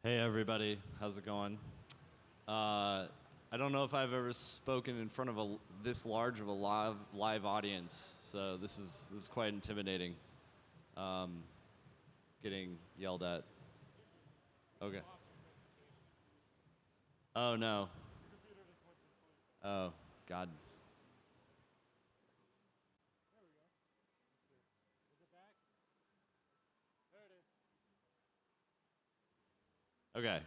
Hey everybody, how's it going? I don't know if I've ever spoken in front of this large of a live audience, so this is quite intimidating. Getting yelled at. Okay. Oh no. Oh God. Okay.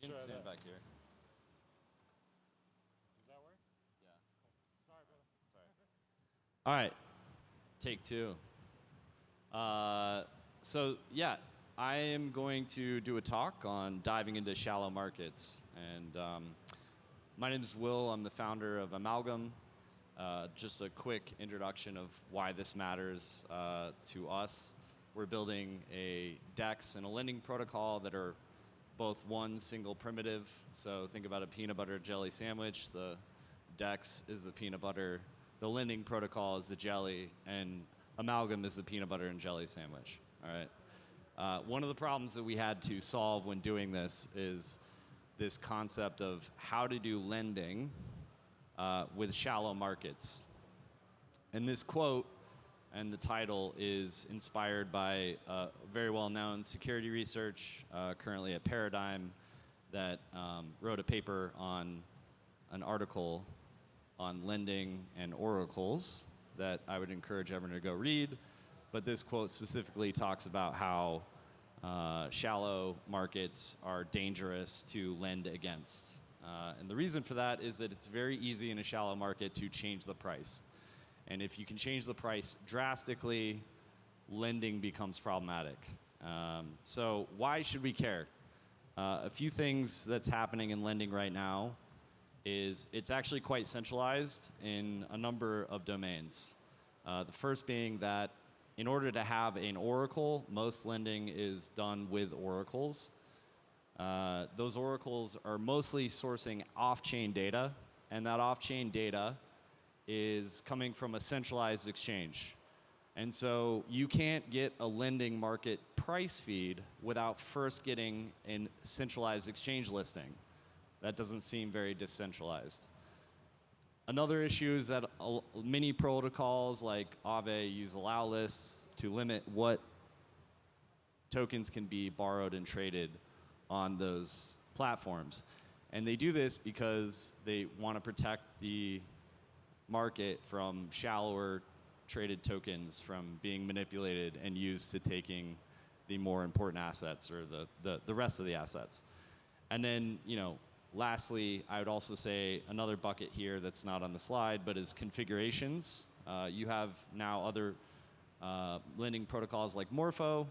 I can stand back here. Yeah. All right. Take two. So yeah, I am going to do a talk on diving into shallow markets, and my name is Will. I'm the founder of Ammalgam. Just a quick introduction of why this matters to us. We're building a DEX and a lending protocol that are both one single primitive. So think about a peanut butter jelly sandwich. The DEX is the peanut butter. The lending protocol is the jelly, and Ammalgam is the peanut butter and jelly sandwich. All right. One of the problems that we had to solve when doing this is this concept of how to do lending with shallow markets. And this quote and the title is inspired by very well-known security research, currently at Paradigm, that wrote a paper on an article on lending and oracles that I would encourage everyone to go read. But this quote specifically talks about how shallow markets are dangerous to lend against. And the reason for that is that it's very easy in a shallow market to change the price. And if you can change the price drastically, lending becomes problematic. So why should we care? A few things that's happening in lending right now is it's actually quite centralized in a number of domains. The first being that in order to have an oracle, most lending is done with oracles. Those oracles are mostly sourcing off-chain data, and that off-chain data is coming from a centralized exchange. And so you can't get a lending market price feed without first getting a centralized exchange listing. That doesn't seem very decentralized. Another issue is that many protocols like Aave use allow lists to limit what tokens can be borrowed and traded on those platforms. And they do this because they want to protect the market from shallower traded tokens from being manipulated and used to taking the more important assets or the rest of the assets. And then, lastly, I would also say another bucket here that's not on the slide, but is configurations. You have now other lending protocols like Morpho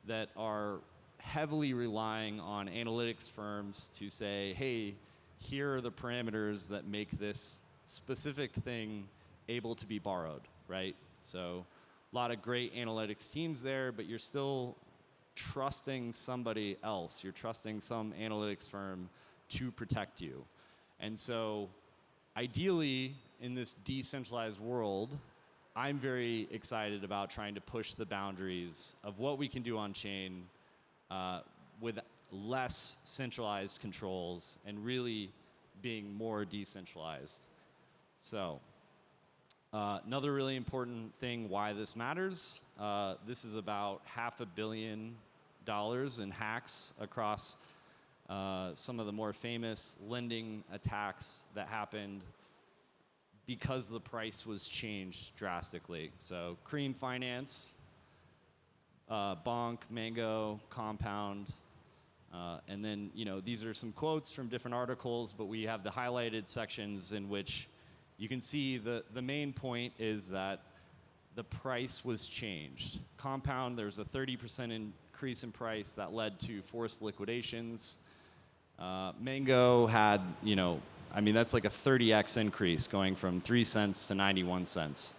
that are heavily relying on analytics firms to say, hey, here are the parameters that make this specific thing able to be borrowed, right? So a lot of great analytics teams there, but you're still trusting somebody else. You're trusting some analytics firm to protect you. And so ideally, in this decentralized world, I'm very excited about trying to push the boundaries of what we can do on chain with less centralized controls and really being more decentralized. So another really important thing why this matters, this is about $500 million in hacks across some of the more famous lending attacks that happened because the price was changed drastically. So Cream Finance, Bonk, Mango, Compound, and then these are some quotes from different articles, but we have the highlighted sections in which you can see the main point is that the price was changed. Compound, there's a 30% increase in price that led to forced liquidations. Mango had, that's like a 30x increase going from 3 cents to 91 cents.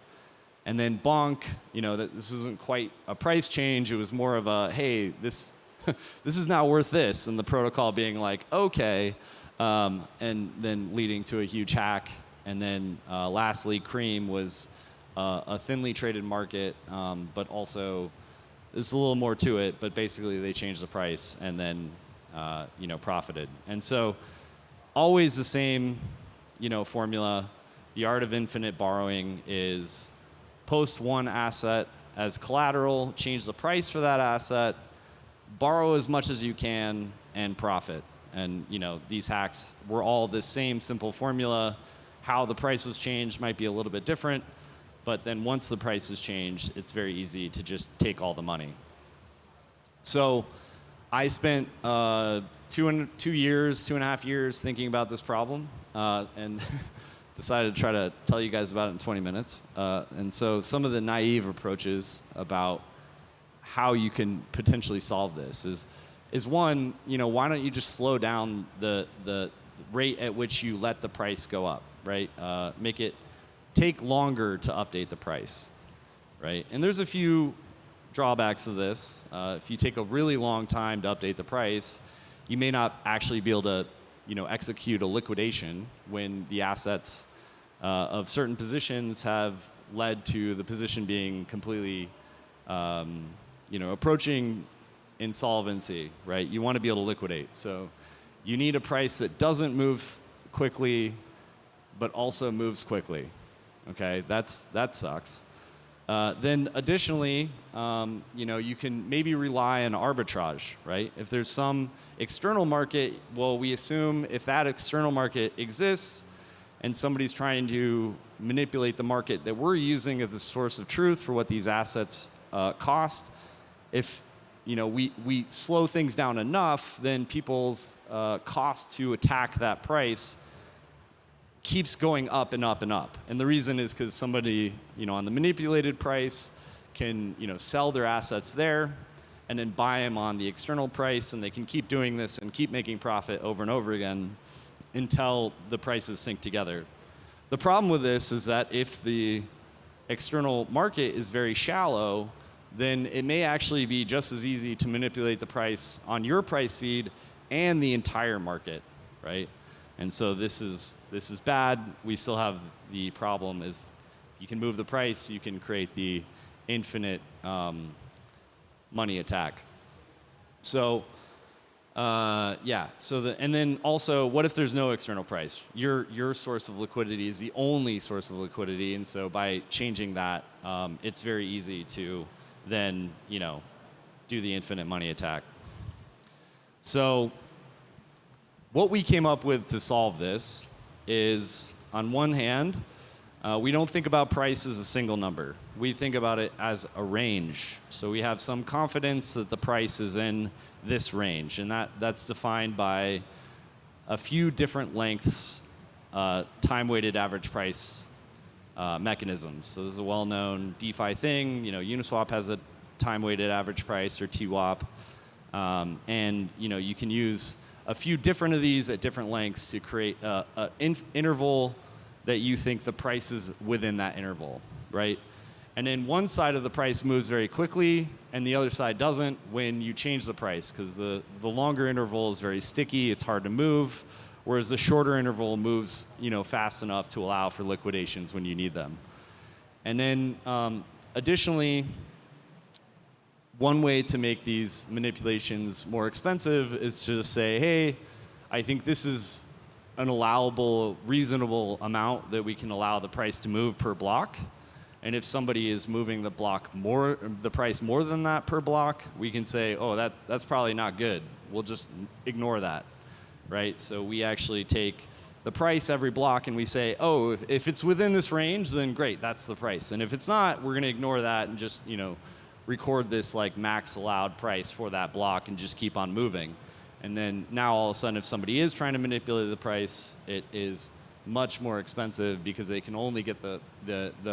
And then Bonk, this isn't quite a price change. It was more of a, hey, this this is now worth this, and the protocol being like, okay, and then leading to a huge hack. And then lastly, Cream was a thinly traded market, but also there's a little more to it, but basically they changed the price and then profited. And so always the same formula. The art of infinite borrowing is post one asset as collateral, change the price for that asset, borrow as much as you can, and profit. And these hacks were all the same simple formula. How the price was changed might be a little bit different, but then once the price is changed, it's very easy to just take all the money. So I spent 2.5 years thinking about this problem, and decided to try to tell you guys about it in 20 minutes. And so some of the naive approaches about how you can potentially solve this is one, why don't you just slow down the rate at which you let the price go up, right? Make it take longer to update the price, right? And there's a few drawbacks of this. If you take a really long time to update the price, you may not actually be able to execute a liquidation when the assets of certain positions have led to the position being completely, approaching insolvency, right? You want to be able to liquidate. So you need a price that doesn't move quickly, but also moves quickly. Okay, that sucks. Then additionally, you can maybe rely on arbitrage, right? If there's some external market, well, we assume if that external market exists and somebody's trying to manipulate the market that we're using as the source of truth for what these assets cost, if we slow things down enough, then people's cost to attack that price keeps going up and up and up. And the reason is because somebody, on the manipulated price can, sell their assets there and then buy them on the external price, and they can keep doing this and keep making profit over and over again until the prices sync together. The problem with this is that if the external market is very shallow, then it may actually be just as easy to manipulate the price on your price feed and the entire market, right? And so this is bad. We still have the problem is you can move the price, you can create the infinite money attack. So and then also, what if there's no external price? Your source of liquidity is the only source of liquidity, and so by changing that, it's very easy to then do the infinite money attack. So what we came up with to solve this is, on one hand, we don't think about price as a single number. We think about it as a range. So we have some confidence that the price is in this range, and that's defined by a few different lengths, time-weighted average price mechanisms. So this is a well-known DeFi thing. Uniswap has a time-weighted average price, or TWAP, and you can use a few different of these at different lengths to create an interval that you think the price is within that interval, right? And then one side of the price moves very quickly, and the other side doesn't when you change the price, because the longer interval is very sticky, it's hard to move, whereas the shorter interval moves fast enough to allow for liquidations when you need them. And then additionally, one way to make these manipulations more expensive is to just say, hey, I think this is an allowable, reasonable amount that we can allow the price to move per block. And if somebody is moving the price more than that per block, we can say, oh, that's probably not good. We'll just ignore that, right? So we actually take the price every block and we say, oh, if it's within this range, then great, that's the price. And if it's not, we're gonna ignore that and just record this like max allowed price for that block and just keep on moving. And then now all of a sudden, if somebody is trying to manipulate the price, it is much more expensive because they can only get the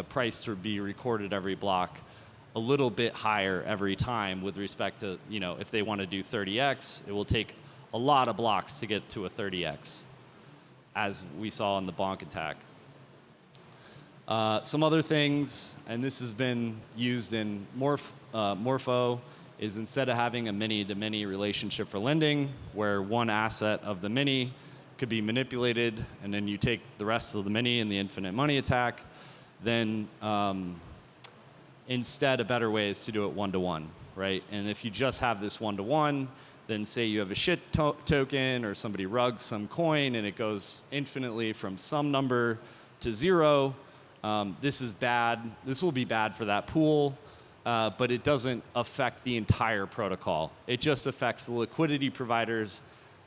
price to be recorded every block a little bit higher every time with respect to, if they want to do 30x, it will take a lot of blocks to get to a 30x, as we saw in the bonk attack. Some other things, and this has been used in Morpho, is instead of having a many-to-many relationship for lending, where one asset of the many could be manipulated, and then you take the rest of the many in the infinite money attack, then instead a better way is to do it one-to-one, right? And if you just have this one-to-one, then say you have a shit token or somebody rugs some coin and it goes infinitely from some number to zero, this is bad. This will be bad for that pool, but it doesn't affect the entire protocol. It just affects the liquidity providers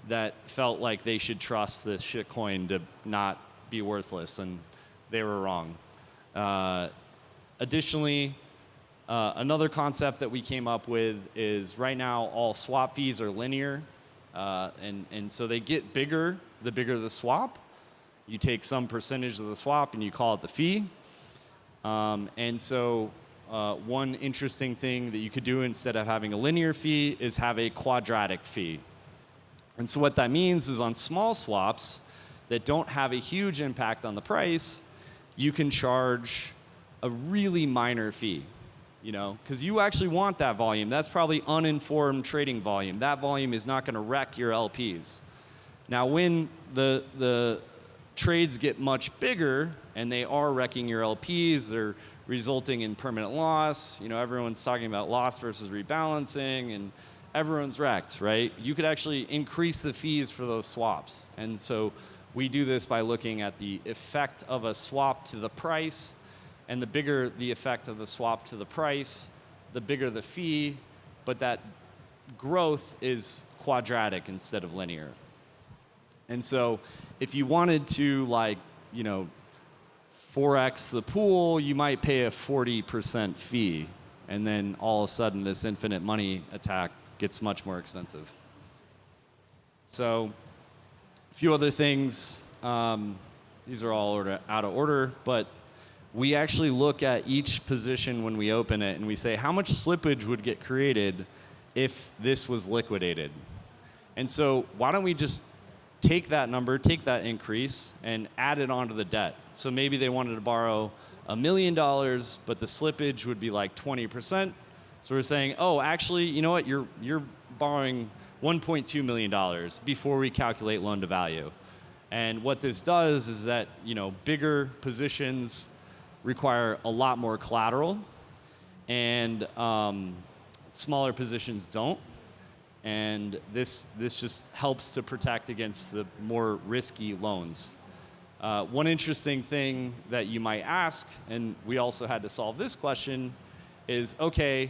that felt like they should trust this shit coin to not be worthless, and they were wrong. Additionally, another concept that we came up with is right now all swap fees are linear, and so they get bigger the bigger the swap. You take some percentage of the swap and you call it the fee. And so one interesting thing that you could do instead of having a linear fee is have a quadratic fee. And so what that means is on small swaps that don't have a huge impact on the price, you can charge a really minor fee, you know, because you actually want that volume. That's probably uninformed trading volume. That volume is not going to wreck your LPs. Now, when the trades get much bigger and they are wrecking your LPs, they're resulting in permanent loss. You know, everyone's talking about loss versus rebalancing, and everyone's wrecked, right? You could actually increase the fees for those swaps. And so we do this by looking at the effect of a swap to the price, and the bigger the effect of the swap to the price, the bigger the fee, but that growth is quadratic instead of linear. And so if you wanted to, like, you know, 4x the pool, you might pay a 40% fee, and then all of a sudden this infinite money attack gets much more expensive. So a few other things. These are all out of order, but we actually look at each position when we open it, and we say, how much slippage would get created if this was liquidated? And so why don't we just take that number, take that increase, and add it onto the debt. So maybe they wanted to borrow $1 million, but the slippage would be like 20%. So we're saying, oh, actually, you know what? You're borrowing $1.2 million before we calculate loan to value. And what this does is that, you know, bigger positions require a lot more collateral, and smaller positions don't. And this just helps to protect against the more risky loans. One interesting thing that you might ask, and we also had to solve this question, is, okay,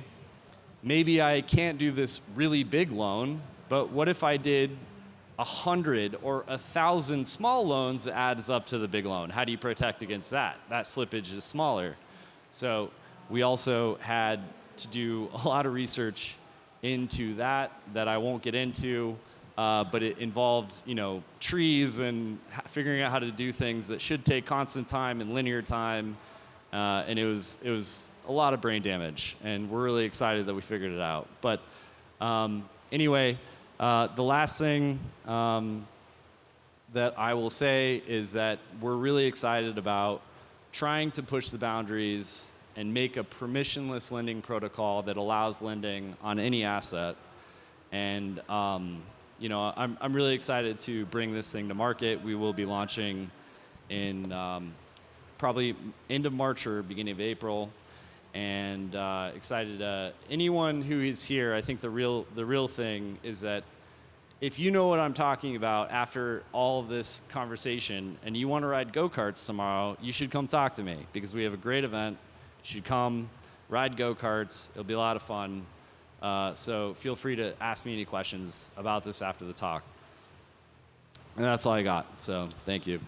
maybe I can't do this really big loan, but what if I did 100 or 1,000 small loans that adds up to the big loan? How do you protect against that? That slippage is smaller. So we also had to do a lot of research into that I won't get into, but it involved, you know, trees and figuring out how to do things that should take constant time and linear time, and it was a lot of brain damage, and we're really excited that we figured it out. But anyway, the last thing that I will say is that we're really excited about trying to push the boundaries and make a permissionless lending protocol that allows lending on any asset. And you know, I'm really excited to bring this thing to market. We will be launching in probably end of March or beginning of April, and excited. Anyone who is here, I think the real thing is that if you know what I'm talking about after all of this conversation and you want to ride go-karts tomorrow, you should come talk to me, because we have a great event. You should come, ride go-karts. It'll be a lot of fun. So feel free to ask me any questions about this after the talk. And that's all I got. So thank you.